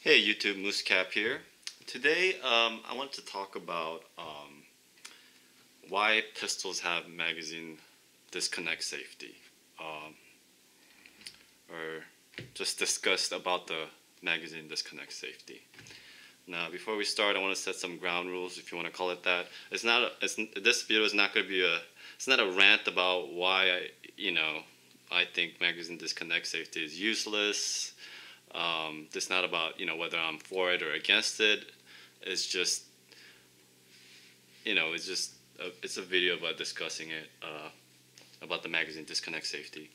Hey YouTube, Moosecap here. Today, I want to talk about why pistols have magazine disconnect safety, um, or just discuss about the magazine disconnect safety. Now, before we start, I want to set some ground rules, if you want to call it that. This video is not going to be it's not a rant about why I think magazine disconnect safety is useless. It's not about whether I'm for it or against it. It's just it's a video about discussing it about the magazine disconnect safety.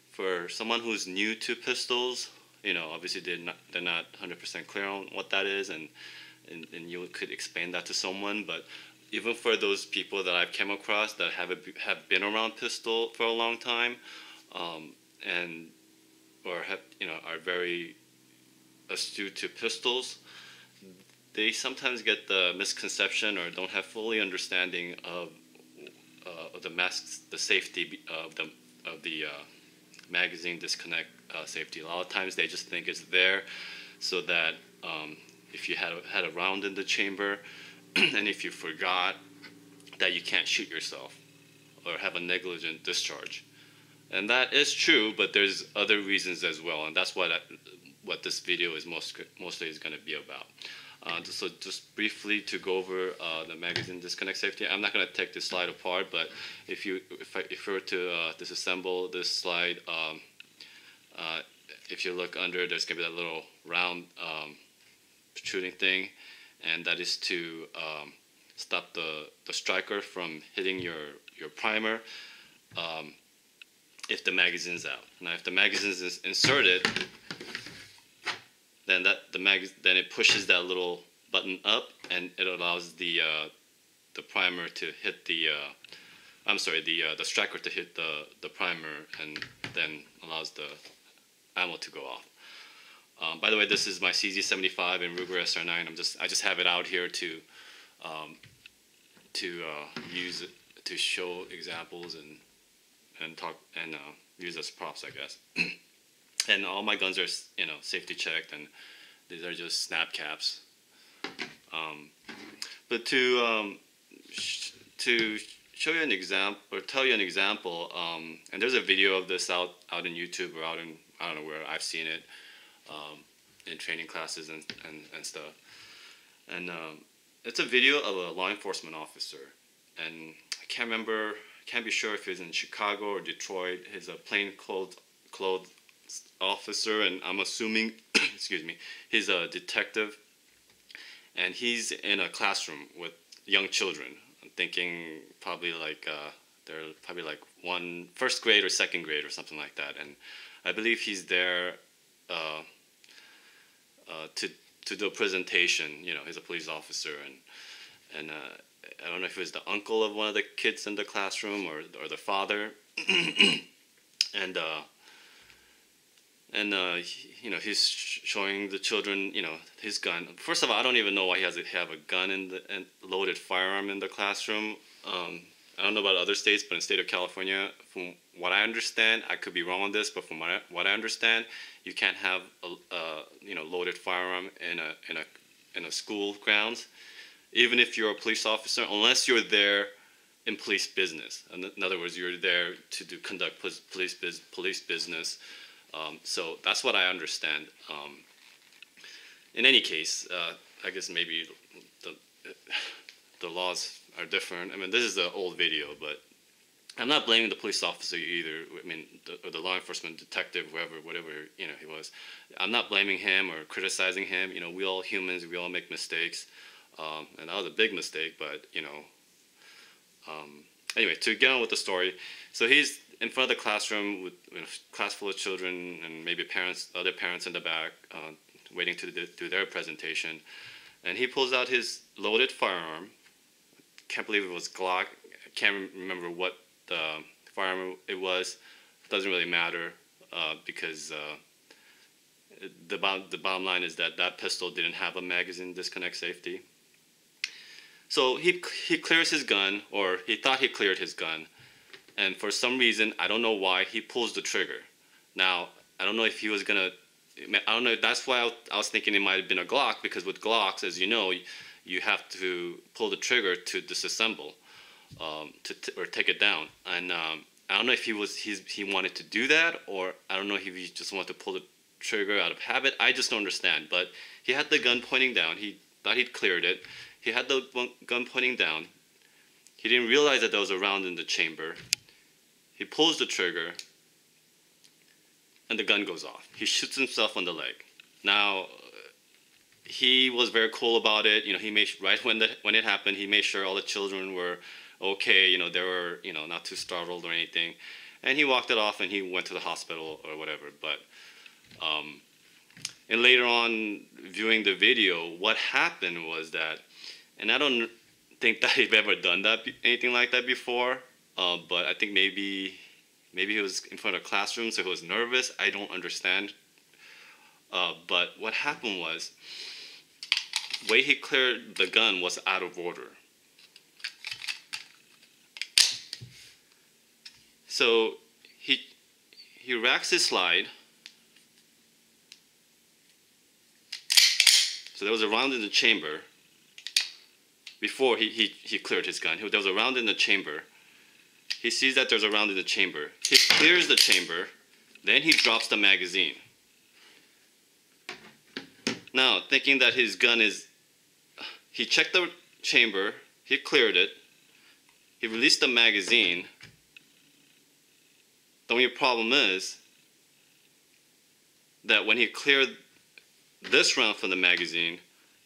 For someone who's new to pistols, obviously they're not 100% clear on what that is, and you could explain that to someone. But even for those people that I've come across that have been around pistol for a long time, and or have are very astute to pistols, they sometimes get the misconception or don't have fully understanding of the safety of the magazine disconnect safety. A lot of times they just think it's there so that if you had a round in the chamber and if you forgot, that you can't shoot yourself or have a negligent discharge. And that is true, but there's other reasons as well, and that's what this video is mostly is going to be about. So just briefly to go over the magazine disconnect safety. I'm not going to take this slide apart, but if we were to disassemble this slide, if you look under, there's going to be that little round protruding thing, and that is to stop the striker from hitting your primer if the magazine's out. Now, if the magazine is inserted, then then it pushes that little button up, and it allows the primer to hit the the striker to hit the primer, and then allows the ammo to go off. By the way, this is my CZ75 and Ruger SR9. I just have it out here to use it to show examples and talk and use as props, I guess. And all my guns are safety checked, and these are just snap caps. But to show you an example or tell you an example, and there's a video of this out in YouTube or out in I don't know where I've seen it in training classes and stuff. And it's a video of a law enforcement officer, and I can't be sure if he's in Chicago or Detroit. He's a plainclothes officer, and I'm assuming, excuse me, he's a detective, and he's in a classroom with young children. I'm thinking probably like they're probably like first grade or second grade or something like that, and I believe he's there to do a presentation. He's a police officer, and I don't know if it was the uncle of one of the kids in the classroom or the father, and he's showing the children, his gun. First of all, I don't even know why he has to have a gun and loaded firearm in the classroom. I don't know about other states, but in the state of California, from what I understand, I could be wrong on this, but from what I understand, you can't have a loaded firearm in a school grounds, even if you're a police officer, unless you're there in police business. In other words, you're there to conduct police business. So that's what I understand. In any case, I guess maybe the laws are different. I mean, this is an old video, but I'm not blaming the police officer either. I mean, the law enforcement detective, whatever he was. I'm not blaming him or criticizing him. We all humans, we all make mistakes, and that was a big mistake. But anyway, to get on with the story, so he's in front of the classroom with a class full of children and maybe other parents in the back, waiting to do their presentation, and he pulls out his loaded firearm. Can't believe it was Glock. I can't remember what the firearm it was. It doesn't really matter because the bottom line is that pistol didn't have a magazine disconnect safety. So he clears his gun, or he thought he cleared his gun, and for some reason, I don't know why, he pulls the trigger. Now, I don't know if he was gonna I don't know. That's why I was thinking it might have been a Glock, because with Glocks, as you know, you have to pull the trigger to disassemble, or take it down. And I don't know if he wanted to do that, or I don't know if he just wanted to pull the trigger out of habit. I just don't understand. But he had the gun pointing down. He thought he'd cleared it. He had the gun pointing down. He didn't realize that there was a round in the chamber. He pulls the trigger, and the gun goes off. He shoots himself on the leg. Now, he was very cool about it. You know, he made right when it happened, he made sure all the children were okay. You know, they were, you know, not too startled or anything, and he walked it off and he went to the hospital or whatever. But and later on, viewing the video, what happened was that, and I don't think that he'd ever done anything like that before. But I think maybe he was in front of a classroom, so he was nervous. I don't understand. But what happened was, the way he cleared the gun was out of order. So he racks his slide. So there was a round in the chamber before he cleared his gun. There was a round in the chamber. He sees that there's a round in the chamber. He clears the chamber. Then he drops the magazine. Now, thinking that his gun is... He checked the chamber. He cleared it. He released the magazine. The only problem is that when he cleared this round from the magazine,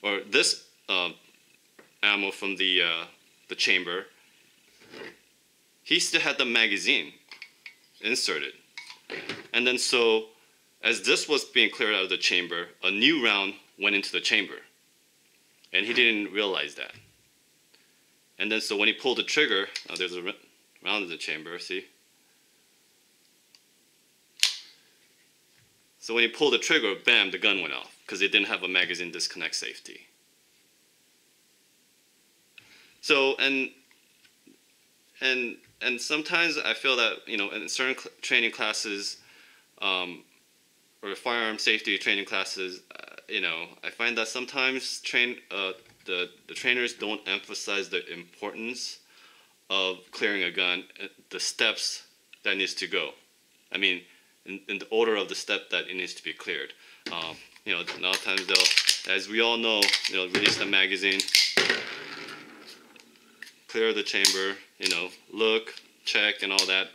or this ammo from the chamber, he still had the magazine inserted. And then so, as this was being cleared out of the chamber, a new round went into the chamber. And he didn't realize that. And then so when he pulled the trigger, there's a round in the chamber, see? So when he pulled the trigger, bam, the gun went off, because it didn't have a magazine disconnect safety. So, and sometimes I feel that, you know, in certain training classes, or firearm safety training classes, you know, I find that sometimes the trainers don't emphasize the importance of clearing a gun, the steps that needs to go. I mean, in the order of the step that it needs to be cleared. You know, a lot of times they'll, as we all know, you know, release the magazine, clear the chamber, you know, look, check, and all that.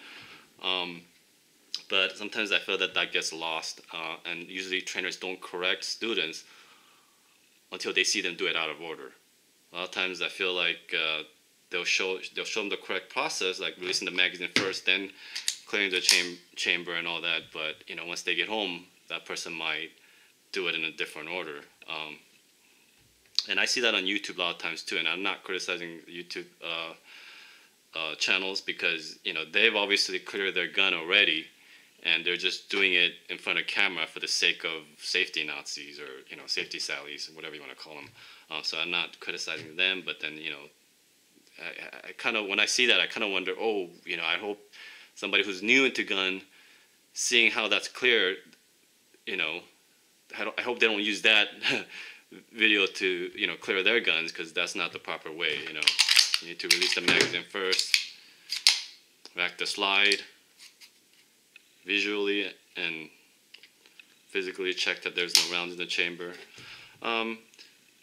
But sometimes I feel that gets lost, and usually trainers don't correct students until they see them do it out of order. A lot of times I feel like they'll show them the correct process, like releasing the magazine first, then clearing the chamber and all that. But you know, once they get home, that person might do it in a different order. And I see that on YouTube a lot of times too. And I'm not criticizing YouTube channels, because you know, they've obviously cleared their gun already, and they're just doing it in front of camera for the sake of safety Nazis, or you know, safety Sallies, or whatever you want to call them. So I'm not criticizing them, but then, you know, I kind of, when I see that, I kind of wonder, oh, you know, I hope somebody who's new into gun, seeing how that's clear, you know, I hope they don't use that video to, you know, clear their guns, because that's not the proper way. You know, you need to release the magazine first, rack the slide, visually and physically check that there's no rounds in the chamber.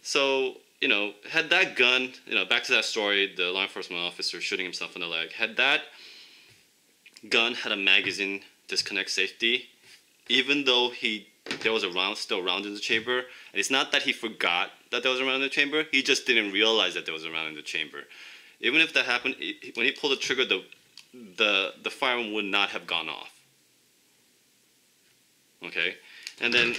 So, you know, had that gun, you know, back to that story, the law enforcement officer shooting himself in the leg, had that gun had a magazine disconnect safety, even though there was still a round in the chamber, and it's not that he forgot that there was a round in the chamber, he just didn't realize that there was a round in the chamber. Even if that happened, when he pulled the trigger, the firearm would not have gone off. Okay, and then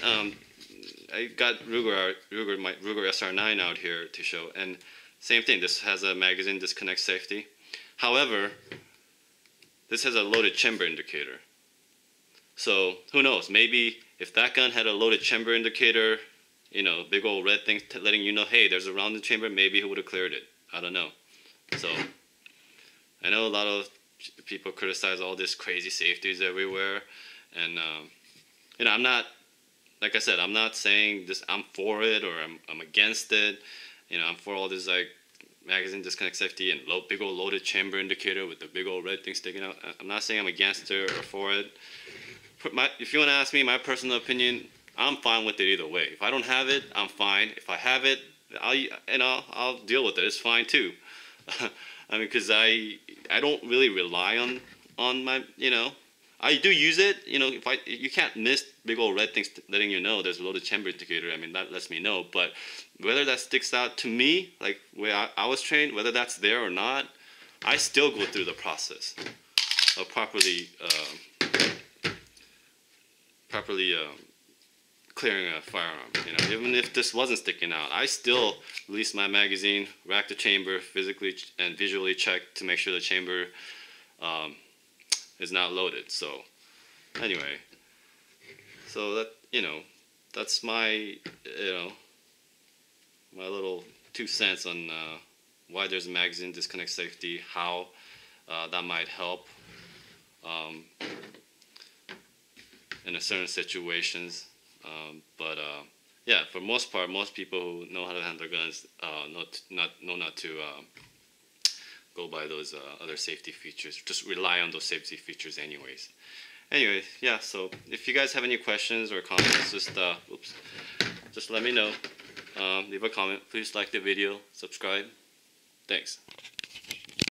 I got Ruger SR9 out here to show, and same thing. This has a magazine disconnect safety. However, this has a loaded chamber indicator. So who knows? Maybe if that gun had a loaded chamber indicator, you know, big old red thing letting you know, hey, there's a round in the chamber, maybe he would have cleared it. I don't know. So I know a lot of people criticize all this crazy safeties everywhere, and you know, I'm not like I said, I'm not saying this. I'm for it or I'm against it. You know, I'm for all this like magazine disconnect safety and big old loaded chamber indicator with the big old red thing sticking out. I'm not saying I'm against it or for it. If you want to ask me my personal opinion, I'm fine with it either way. If I don't have it, I'm fine. If I have it, I'll deal with it. It's fine too. I mean, because I don't really rely on my, you know, I do use it. You know, you can't miss big old red things letting you know there's a loaded chamber indicator. I mean, that lets me know. But whether that sticks out to me, like where I was trained, whether that's there or not, I still go through the process of properly clearing a firearm. You know, even if this wasn't sticking out, I still release my magazine, rack the chamber, physically and visually check to make sure the chamber is not loaded. So anyway, so that, you know, that's my, you know, my little 2 cents on why there's a magazine disconnect safety, how that might help in a certain situations. But yeah, for most part, most people who know how to handle guns know not to go by those other safety features. Just rely on those safety features anyways. Anyway, yeah, so if you guys have any questions or comments, just let me know. Leave a comment. Please like the video, subscribe. Thanks.